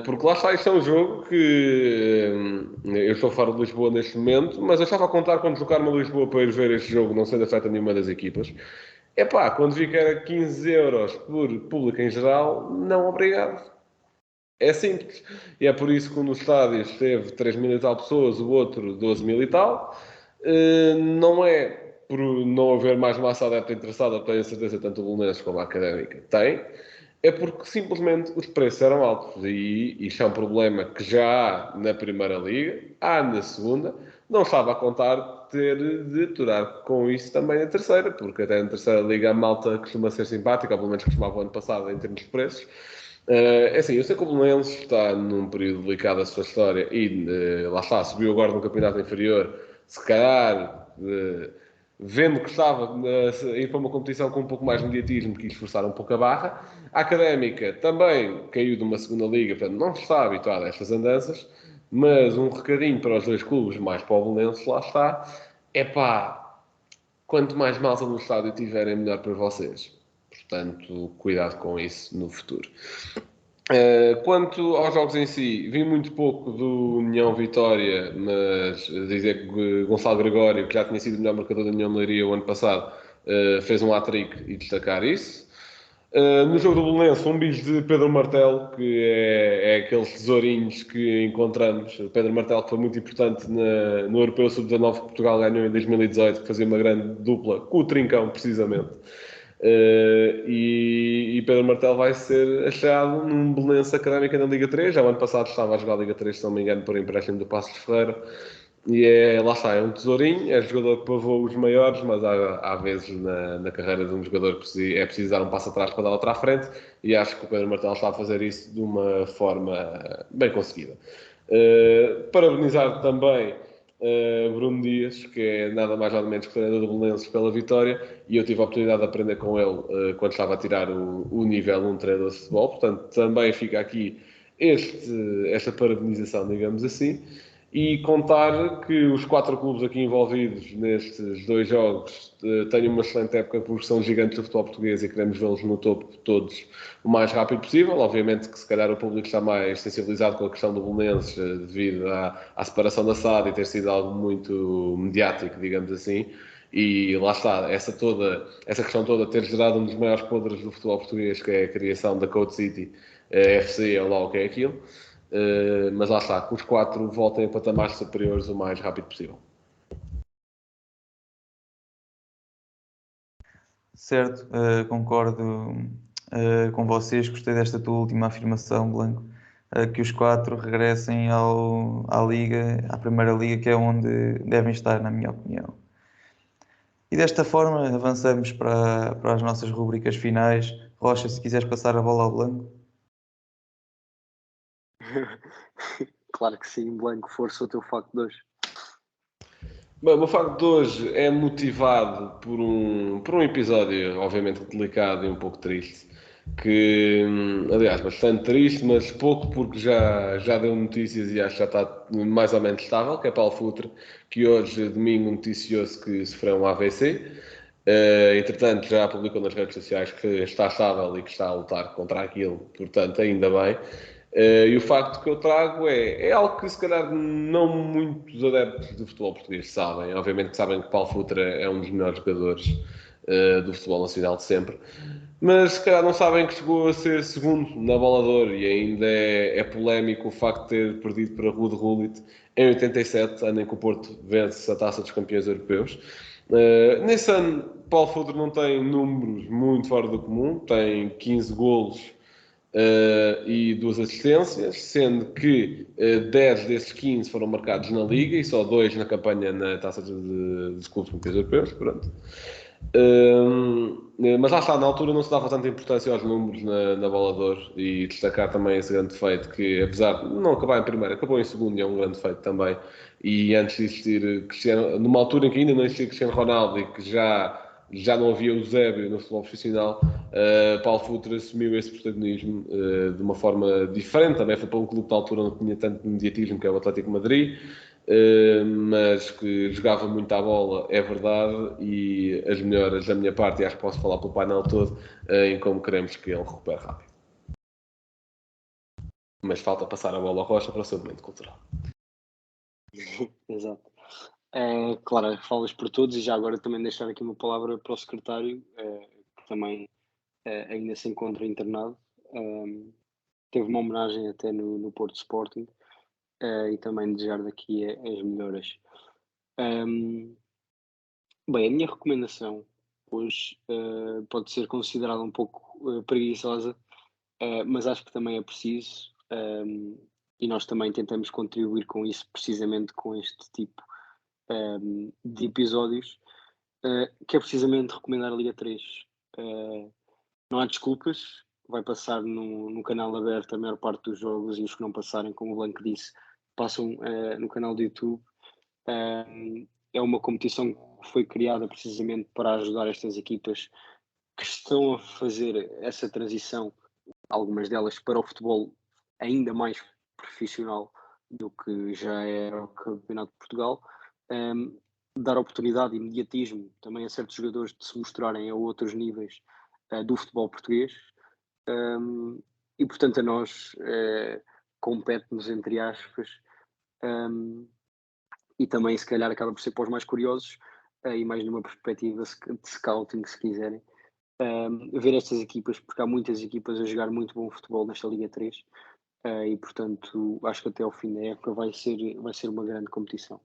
Porque lá está, isto é um jogo que eu estou fora de Lisboa neste momento, mas eu estava a contar quando deslocar-me a Lisboa para ir ver este jogo, não sendo afeta nenhuma das equipas. Epá, quando vi que era 15 euros por público em geral, não obrigado. É simples. E é por isso que um dos estádios teve 3.000 e tal pessoas, o outro 12.000 e tal. Não é por não haver mais massa adepta interessada, tenho certeza, tanto o Belenenses como a Académica tem. é porque simplesmente os preços eram altos e isto é um problema que já há na Primeira Liga, há na Segunda, não estava a contar ter de aturar com isso também na Terceira, porque até na Terceira Liga a malta costuma ser simpática, ou pelo menos costumava o ano passado em termos de preços. É assim, eu sei que o Belenenses está num período delicado da sua história e lá está, subiu agora no campeonato inferior, se calhar vendo que estava a ir para uma competição com um pouco mais de mediatismo, quis esforçar um pouco a barra. A Académica também caiu de uma segunda liga, portanto não está habituada a estas andanças, mas um recadinho para os dois clubes, mais para o Belenenses, lá está, é pá, quanto mais malta no estádio tiverem, melhor para vocês. Portanto, cuidado com isso no futuro. Quanto aos jogos em si, vi muito pouco do União Vitória, mas dizer que Gonçalo Gregório, que já tinha sido o melhor marcador da União Leiria o ano passado, fez um hat-trick e destacar isso. No jogo do Belenenses, um bicho de Pedro Martelo, que é aqueles tesourinhos que encontramos. Pedro Martelo, que foi muito importante no Europeu Sub-19 que Portugal ganhou em 2018, que fazia uma grande dupla com o Trincão, precisamente. E Pedro Martelo vai ser achado num Belenenses Académica na Liga 3. Já o ano passado estava a jogar a Liga 3, se não me engano, por empréstimo do Passos de Ferreira. E lá está, é um tesourinho, é jogador que pavou os maiores, mas há vezes na carreira de um jogador que é preciso dar um passo atrás para dar outra à frente, e acho que o Pedro Martelo está a fazer isso de uma forma bem conseguida. Parabenizar também Bruno Dias, que é nada mais nada menos que treinador do Belenenses pela vitória, e eu tive a oportunidade de aprender com ele quando estava a tirar o nível 1 treinador de futebol, portanto também fica aqui esta parabenização, digamos assim, e contar que os 4 clubes aqui envolvidos nestes 2 jogos têm uma excelente época porque são gigantes do futebol português e queremos vê-los no topo todos o mais rápido possível. Obviamente que se calhar o público está mais sensibilizado com a questão do Belenenses devido à separação da SAD e ter sido algo muito mediático, digamos assim. E lá está, essa questão toda ter gerado um dos maiores podres do futebol português, que é a criação da Code City FC, ou lá o que é aquilo. Mas lá está, que os 4 voltem a patamares superiores o mais rápido possível. Certo, concordo com vocês, gostei desta tua última afirmação, Blanco, que os 4 regressem à Liga, à Primeira Liga, que é onde devem estar, na minha opinião. E desta forma avançamos para as nossas rubricas finais. Rocha, se quiseres passar a bola ao Blanco. Claro que sim, Blanco, força o teu facto de hoje. Bem, o meu facto de hoje é motivado por um episódio, obviamente, delicado e um pouco triste. Aliás, bastante triste, mas pouco porque já deu notícias e acho que já está mais ou menos estável, que é Paulo Futre, que hoje, domingo, noticiou-se que sofreu um AVC. Entretanto, já publicou nas redes sociais que está estável e que está a lutar contra aquilo, portanto, ainda bem. E o facto que eu trago é algo que se calhar não muitos adeptos do futebol português sabem. Obviamente que sabem que Paulo Futre é um dos melhores jogadores do futebol nacional de sempre, mas se calhar não sabem que chegou a ser segundo na Bola de Ouro e ainda é polémico o facto de ter perdido para Ruud Gullit em 87, ano em que o Porto vence a Taça dos Campeões Europeus. Nesse ano, Paulo Futre não tem números muito fora do comum, tem 15 golos e 2 assistências, sendo que 10 desses 15 foram marcados na Liga e só 2 na campanha na Taça dos Clubes Campeões Europeus. Pronto. Mas lá está, na altura não se dava tanta importância aos números na Bola de Ouro e destacar também esse grande feito que, apesar de não acabar em primeiro, acabou em segundo e é um grande feito também. E antes de existir Cristiano, numa altura em que ainda não existia Cristiano Ronaldo e que já não havia Eusébio no futebol profissional, Paulo Futre assumiu esse protagonismo de uma forma diferente. Também foi para um clube que na altura não tinha tanto mediatismo, que é o Atlético de Madrid. Mas que jogava muito à bola, é verdade, e as melhoras da minha parte, e acho que posso falar pelo painel todo, em como queremos que ele recupere rápido. Mas falta passar a bola ao Rocha para o seu momento cultural. Exato. Claro, falas por todos e já agora também deixar aqui uma palavra para o secretário, que também ainda se encontra internado. Teve uma homenagem até no Porto Sporting e também desejar daqui as melhoras. Bem, a minha recomendação hoje pode ser considerada um pouco preguiçosa, mas acho que também é preciso, e nós também tentamos contribuir com isso, precisamente com este tipo de episódios, que é precisamente recomendar a Liga 3. Não há desculpas, vai passar no canal aberto a maior parte dos jogos, e os que não passarem, como o Blanco disse, passam no canal do YouTube. É uma competição que foi criada precisamente para ajudar estas equipas que estão a fazer essa transição, algumas delas para o futebol ainda mais profissional do que já era o Campeonato de Portugal, dar oportunidade e mediatismo também a certos jogadores de se mostrarem a outros níveis do futebol português, e portanto a nós compete-nos, entre aspas, e também se calhar acaba por ser para os mais curiosos e mais numa perspectiva de scouting, se quiserem, ver estas equipas, porque há muitas equipas a jogar muito bom futebol nesta Liga 3, e portanto acho que até ao fim da época vai ser uma grande competição.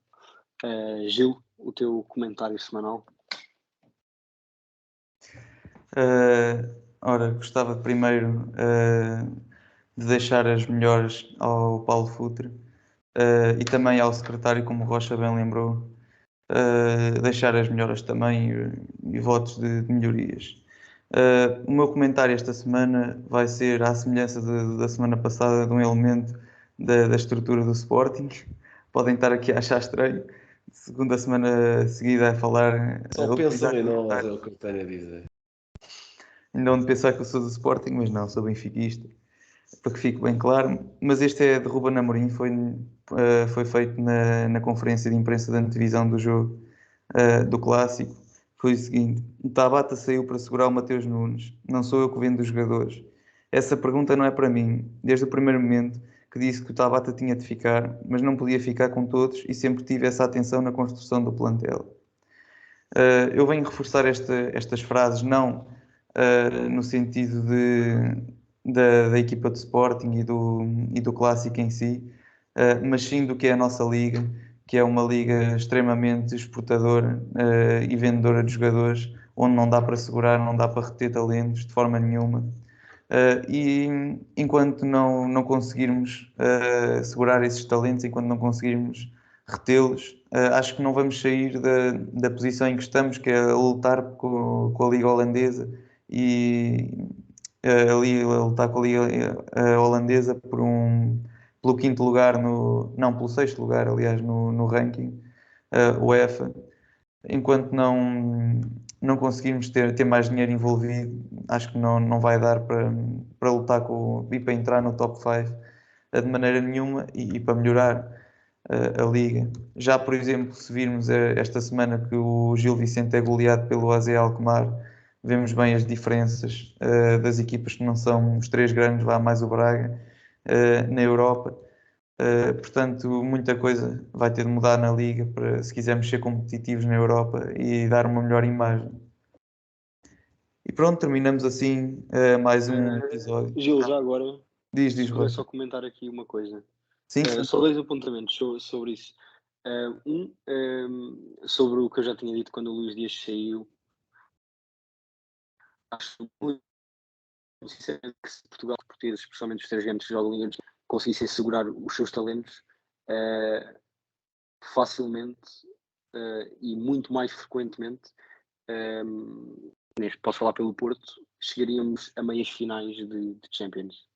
Gil, o teu comentário semanal? Ora, gostava primeiro de deixar as melhoras ao Paulo Futre e também ao secretário, como o Rocha bem lembrou, deixar as melhoras também e votos de melhorias. O meu comentário esta semana vai ser à semelhança da semana passada, de um elemento da estrutura do Sporting. Podem estar aqui a achar estranho. Segunda semana seguida a falar. Só pensam em nós, é o que eu tenho a dizer. Ainda onde pensar que eu sou do Sporting, mas não, sou benfiquista, para que fique bem claro. Mas este é de Ruben Amorim, foi feito na conferência de imprensa da antevisão do jogo do Clássico. Foi o seguinte: o Tabata saiu para segurar o Mateus Nunes, não sou eu que vendo os jogadores. Essa pergunta não é para mim, desde o primeiro momento que disse que o Tabata tinha de ficar, mas não podia ficar com todos e sempre tive essa atenção na construção do plantel. Eu venho reforçar estas frases não no sentido da equipa de Sporting e do Clássico em si, mas sim do que é a nossa liga, que é uma liga extremamente exportadora e vendedora de jogadores, onde não dá para segurar, não dá para reter talentos de forma nenhuma. E enquanto não conseguirmos segurar esses talentos, enquanto não conseguirmos retê-los, acho que não vamos sair da posição em que estamos, que é a lutar com a Liga Holandesa e ali a lutar com a Liga Holandesa pelo quinto lugar, não, pelo sexto lugar, aliás, no ranking UEFA. Enquanto não conseguirmos ter mais dinheiro envolvido, acho que não vai dar para lutar e para entrar no top 5 de maneira nenhuma e para melhorar a liga. Já, por exemplo, se virmos esta semana que o Gil Vicente é goleado pelo AZ Alkmaar, vemos bem as diferenças das equipas que não são os três grandes, vá mais o Braga, na Europa. Portanto, muita coisa vai ter de mudar na liga para, se quisermos ser competitivos na Europa e dar uma melhor imagem. E pronto, terminamos assim mais um episódio. Gil, já agora, Diz, se puder Rocha. só comentar aqui uma coisa. Sim, sim. Só 2 apontamentos sobre isso. Sobre o que eu já tinha dito quando o Luís Dias saiu. Acho muito sinceramente que se Portugal, os portugueses, especialmente os três grandes que jogam Liga, conseguissem segurar os seus talentos facilmente e muito mais frequentemente, posso falar pelo Porto, chegaríamos a meias finais de Champions.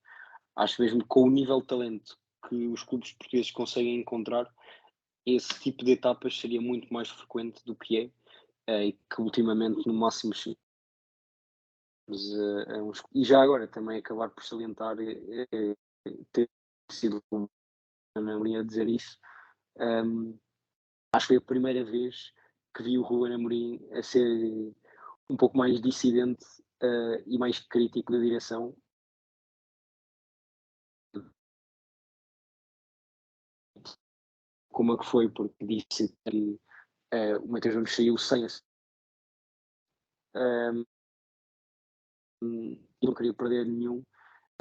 Acho mesmo que com o nível de talento que os clubes portugueses conseguem encontrar, esse tipo de etapas seria muito mais frequente do que e que ultimamente no máximo e já agora também acabar por salientar ter sido a dizer isso, acho que foi a primeira vez que vi o Ruben Amorim a ser um pouco mais dissidente e mais crítico da direção. Como é que foi, porque disse que o Mateus Nunes saiu sem e não queria perder nenhum,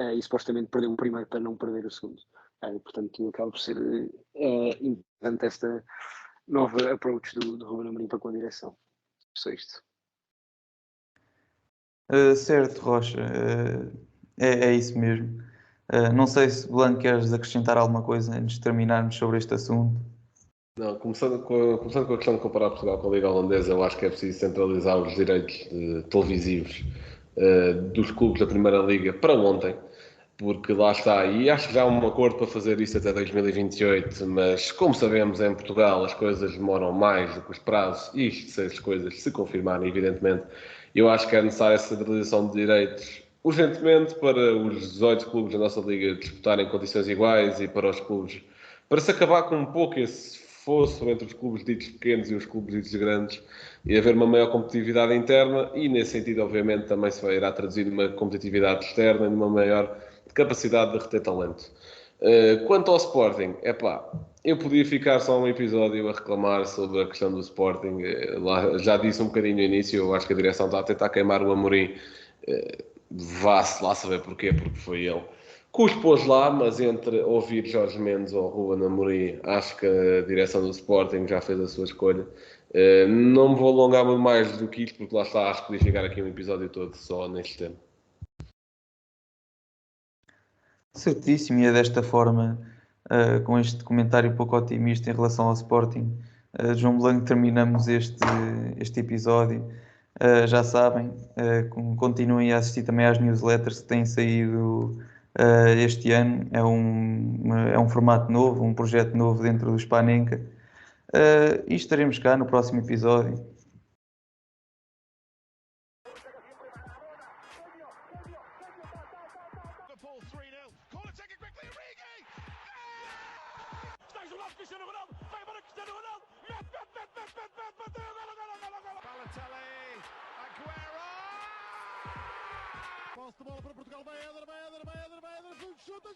e supostamente perdeu o primeiro para não perder o segundo. Portanto, acaba por ser importante esta nova approach do Ruben Amorim para com a direção. Só isto. Certo, Rocha. É isso mesmo. Não sei se, Blanco, queres acrescentar alguma coisa antes de terminarmos sobre este assunto. Não, começando com a questão de comparar Portugal com a Liga Holandesa, eu acho que é preciso centralizar os direitos televisivos dos clubes da Primeira Liga para ontem, porque lá está, e acho que já há um acordo para fazer isso até 2028, mas como sabemos, em Portugal as coisas demoram mais do que os prazos, e isto se as coisas se confirmarem, evidentemente, eu acho que é necessária essa centralização de direitos urgentemente para os 18 clubes da nossa Liga disputarem em condições iguais e para os clubes, para se acabar com um pouco esse fosso entre os clubes ditos pequenos e os clubes ditos grandes e haver uma maior competitividade interna e, nesse sentido, obviamente, também se irá traduzir numa competitividade externa e numa maior capacidade de reter talento. Quanto ao Sporting, eu podia ficar só um episódio a reclamar sobre a questão do Sporting. Já disse um bocadinho no início, eu acho que a direção está a tentar queimar o Amorim. Vá-se lá saber porquê, porque foi ele que os pôs lá, mas entre ouvir Jorge Mendes ou Ruben Amorim, acho que a direção do Sporting já fez a sua escolha. Não me vou alongar muito mais do que isto, porque lá está, acho que podia ficar aqui um episódio todo só neste tema. Certíssimo, e é desta forma, com este comentário pouco otimista em relação ao Sporting, João Blanco, terminamos este episódio. Já sabem, continuem a assistir também às newsletters que têm saído este ano. É um formato novo, um projeto novo dentro do Spanenka. E estaremos cá no próximo episódio. Liverpool 3-0. Corner taken quickly. Origi. Está isolado Cristiano Ronaldo. Vai embora Cristiano Ronaldo. Mete. Bateu. Golo. Balotelli. Aguero. Posse de bola para Portugal. Vai Éder. Chuta.